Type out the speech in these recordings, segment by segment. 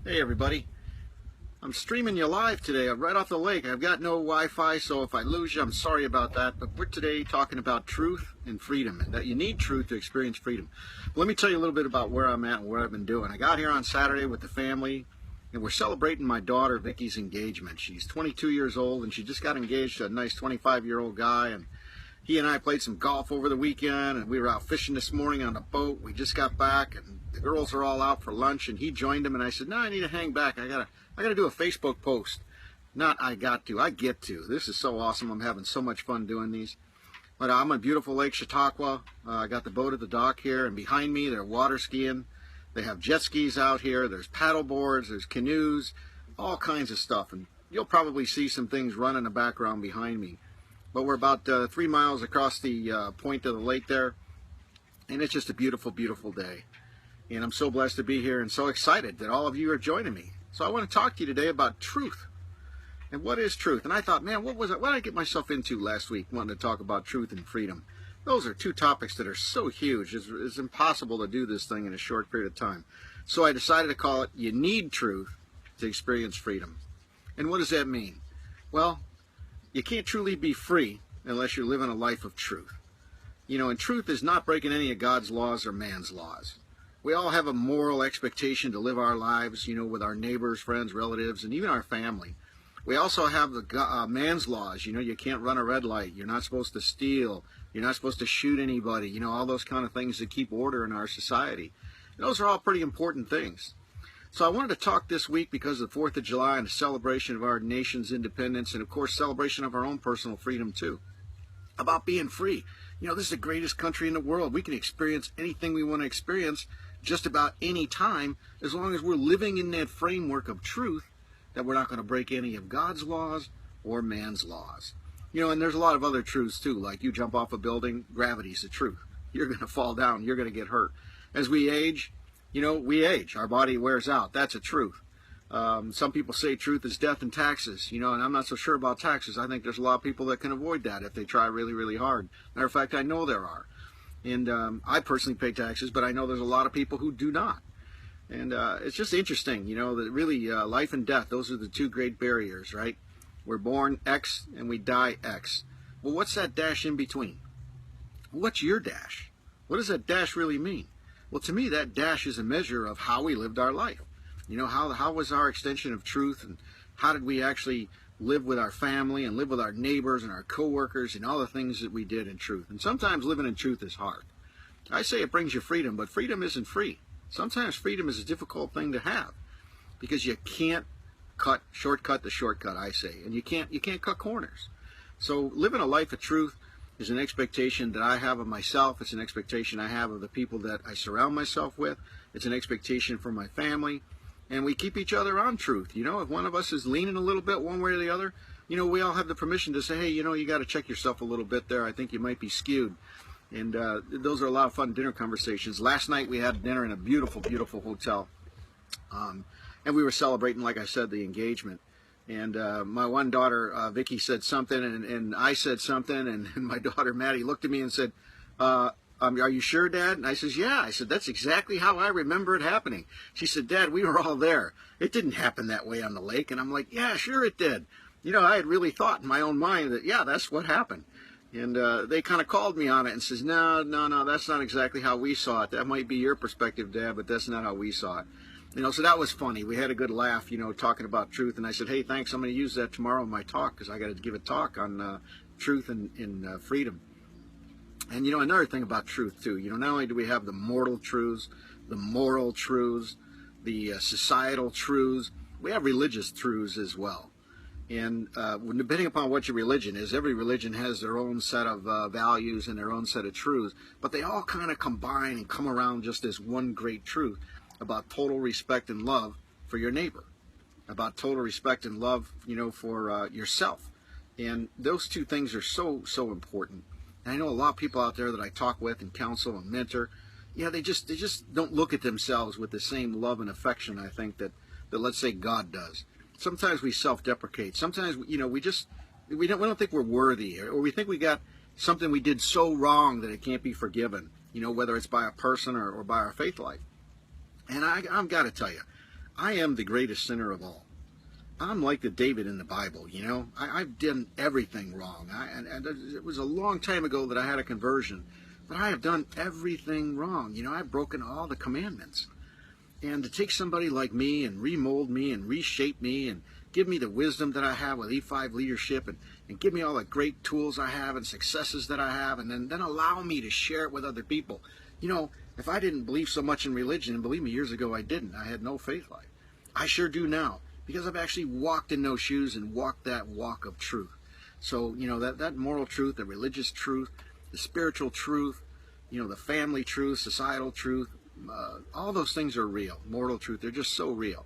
Hey everybody, I'm streaming you live today right off the lake. I've got no Wi-Fi, so if I lose you, I'm sorry about that. But we're today talking about truth and freedom, and that you need truth to experience freedom. Let me tell you a little bit about where I'm at and what I've been doing. I got here on Saturday with the family, and we're celebrating my daughter Vicky's engagement. She's 22 years old, and she just got engaged to a nice 25-year-old guy. And he and I played some golf over the weekend, and we were out fishing this morning on the boat. We just got back, and the girls are all out for lunch, and he joined them, and I said, no, I need to hang back. I gotta do a Facebook post. Not I get to. This is so awesome. I'm having so much fun doing these. But I'm on beautiful Lake Chautauqua. I got the boat at the dock here, and behind me they're water skiing. They have jet skis out here. There's paddle boards, there's canoes, all kinds of stuff. And you'll probably see some things run in the background behind me. But we're about 3 miles across the point of the lake there, and it's just a beautiful, beautiful day. And I'm so blessed to be here and so excited that all of you are joining me. So I want to talk to you today about truth. And what is truth? And I thought, man, what did I get myself into last week wanting to talk about truth and freedom? Those are two topics that are so huge. It's impossible to do this thing in a short period of time. So I decided to call it, You Need Truth to Experience Freedom. And what does that mean? Well, you can't truly be free unless you're living a life of truth. You know, and truth is not breaking any of God's laws or man's laws. We all have a moral expectation to live our lives, you know, with our neighbors, friends, relatives, and even our family. We also have the man's laws. You know, you can't run a red light. You're not supposed to steal. You're not supposed to shoot anybody. You know, all those kind of things that keep order in our society. And those are all pretty important things. So I wanted to talk this week because of the 4th of July and the celebration of our nation's independence and, of course, celebration of our own personal freedom, too, about being free. You know, this is the greatest country in the world. We can experience anything we want to experience just about any time as long as we're living in that framework of truth that we're not going to break any of God's laws or man's laws. You know, and there's a lot of other truths, too, like you jump off a building, gravity's the truth. You're going to fall down. You're going to get hurt. As we age, you know, we age. Our body wears out. That's a truth. Some people say truth is death and taxes, you know, and I'm not so sure about taxes. I think there's a lot of people that can avoid that if they try really, really hard. Matter of fact, I know there are. And I personally pay taxes, but I know there's a lot of people who do not. And it's just interesting, you know, that really life and death, those are the two great barriers, right? We're born X and we die X. Well, what's that dash in between? What's your dash? What does that dash really mean? Well, to me, that dash is a measure of how we lived our life. You know, how was our extension of truth, and how did we actually live with our family and live with our neighbors and our coworkers and all the things that we did in truth. And sometimes living in truth is hard. I say it brings you freedom, but freedom isn't free. Sometimes freedom is a difficult thing to have because you can't shortcut the shortcut, I say, and you can't cut corners. So living a life of truth is an expectation that I have of myself. It's an expectation I have of the people that I surround myself with. It's an expectation for my family. And we keep each other on truth. You know, if one of us is leaning a little bit one way or the other, you know, we all have the permission to say, hey, you know, you got to check yourself a little bit there. I think you might be skewed. And those are a lot of fun dinner conversations. Last night we had dinner in a beautiful, beautiful hotel. And we were celebrating, like I said, the engagement. And my one daughter, Vicky, said something, and I said something, and my daughter, Maddie, looked at me and said, are you sure, Dad? And I says, yeah. I said, that's exactly how I remember it happening. She said, Dad, we were all there. It didn't happen that way on the lake. And I'm like, yeah, sure it did. You know, I had really thought in my own mind that, yeah, that's what happened. And they kind of called me on it and says, no, that's not exactly how we saw it. That might be your perspective, Dad, but that's not how we saw it. You know, so that was funny. We had a good laugh, you know, talking about truth. And I said, hey, thanks. I'm going to use that tomorrow in my talk because I got to give a talk on truth and freedom. And, you know, another thing about truth, too, you know, not only do we have the mortal truths, the moral truths, the societal truths, we have religious truths as well. And depending upon what your religion is, every religion has their own set of values and their own set of truths, but they all kind of combine and come around just as one great truth about total respect and love for your neighbor, about total respect and love, you know, for yourself. And those two things are so, so important. And I know a lot of people out there that I talk with and counsel and mentor, yeah, they just don't look at themselves with the same love and affection, I think, that let's say God does. Sometimes we self-deprecate. Sometimes, you know, we don't think we're worthy, or we think we got something we did so wrong that it can't be forgiven, you know, whether it's by a person or by our faith life. And I've got to tell you, I am the greatest sinner of all. I'm like the David in the Bible, you know. I've done everything wrong. And it was a long time ago that I had a conversion. But I have done everything wrong. You know, I've broken all the commandments. And to take somebody like me and remold me and reshape me and give me the wisdom that I have with E5 leadership and give me all the great tools I have and successes that I have and then allow me to share it with other people. You know, if I didn't believe so much in religion, and believe me, years ago I didn't. I had no faith life. I sure do now because I've actually walked in those shoes and walked that walk of truth. So, you know, that moral truth, the religious truth, the spiritual truth, you know, the family truth, societal truth, all those things are real. Moral truth, they're just so real.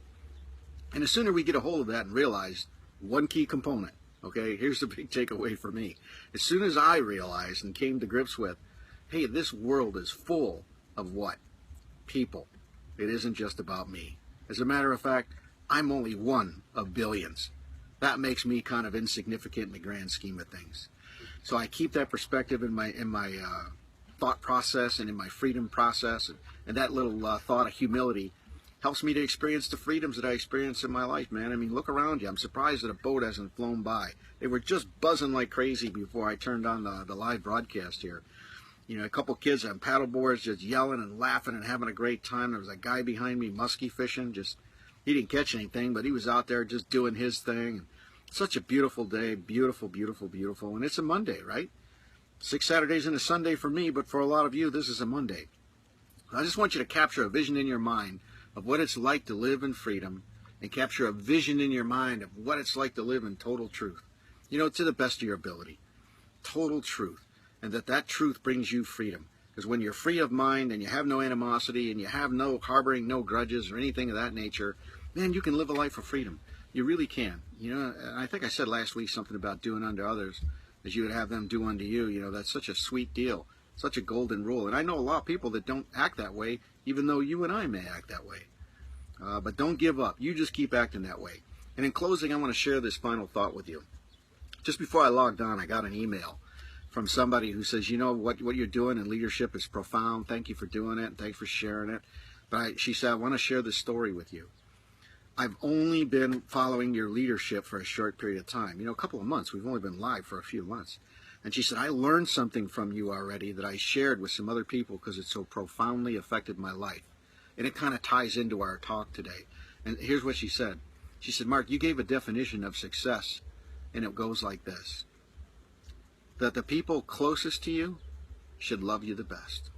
And the sooner we get a hold of that and realize one key component, okay, here's the big takeaway for me. As soon as I realized and came to grips with, hey, this world is full of what? People. It isn't just about me. As a matter of fact, I'm only one of billions. That makes me kind of insignificant in the grand scheme of things. So I keep that perspective in my thought process and in my freedom process, and that little thought of humility helps me to experience the freedoms that I experience in my life, man. I mean, look around you. I'm surprised that a boat hasn't flown by. They were just buzzing like crazy before I turned on the live broadcast here. You know, a couple kids on paddle boards just yelling and laughing and having a great time. There was a guy behind me muskie fishing. He didn't catch anything, but he was out there just doing his thing. Such a beautiful day. Beautiful, beautiful, beautiful. And it's a Monday, right? 6 Saturdays and a Sunday for me, but for a lot of you, this is a Monday. I just want you to capture a vision in your mind of what it's like to live in freedom and capture a vision in your mind of what it's like to live in total truth. You know, to the best of your ability. Total truth. And that truth brings you freedom. Because when you're free of mind and you have no animosity and you have no harboring, no grudges or anything of that nature, man, you can live a life of freedom. You really can. You know, and I think I said last week something about doing unto others as you would have them do unto you. You know, that's such a sweet deal. Such a golden rule. And I know a lot of people that don't act that way, even though you and I may act that way. But don't give up. You just keep acting that way. And in closing, I want to share this final thought with you. Just before I logged on, I got an email from somebody who says, you know, what you're doing in leadership is profound. Thank you for doing it. And thanks for sharing it. But she said, I want to share this story with you. I've only been following your leadership for a short period of time. You know, a couple of months. We've only been live for a few months. And she said, I learned something from you already that I shared with some other people because it so profoundly affected my life. And it kind of ties into our talk today. And here's what she said. She said, Mark, you gave a definition of success, and it goes like this. That the people closest to you should love you the best.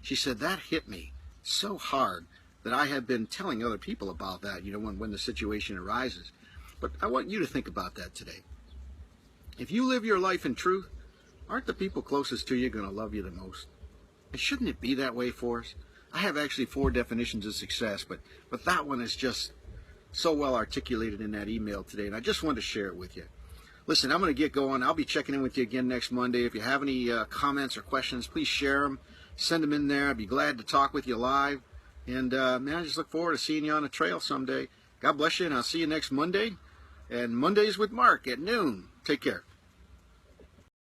She said, that hit me so hard that I have been telling other people about that, you know, when the situation arises. But I want you to think about that today. If you live your life in truth, aren't the people closest to you going to love you the most? And shouldn't it be that way for us? I have actually 4 definitions of success, but that one is just so well articulated in that email today, and I just wanted to share it with you. Listen, I'm going to get going. I'll be checking in with you again next Monday. If you have any comments or questions, please share them. Send them in there. I'd be glad to talk with you live. And, man, I just look forward to seeing you on the trail someday. God bless you, and I'll see you next Monday. And Mondays with Mark at noon. Take care.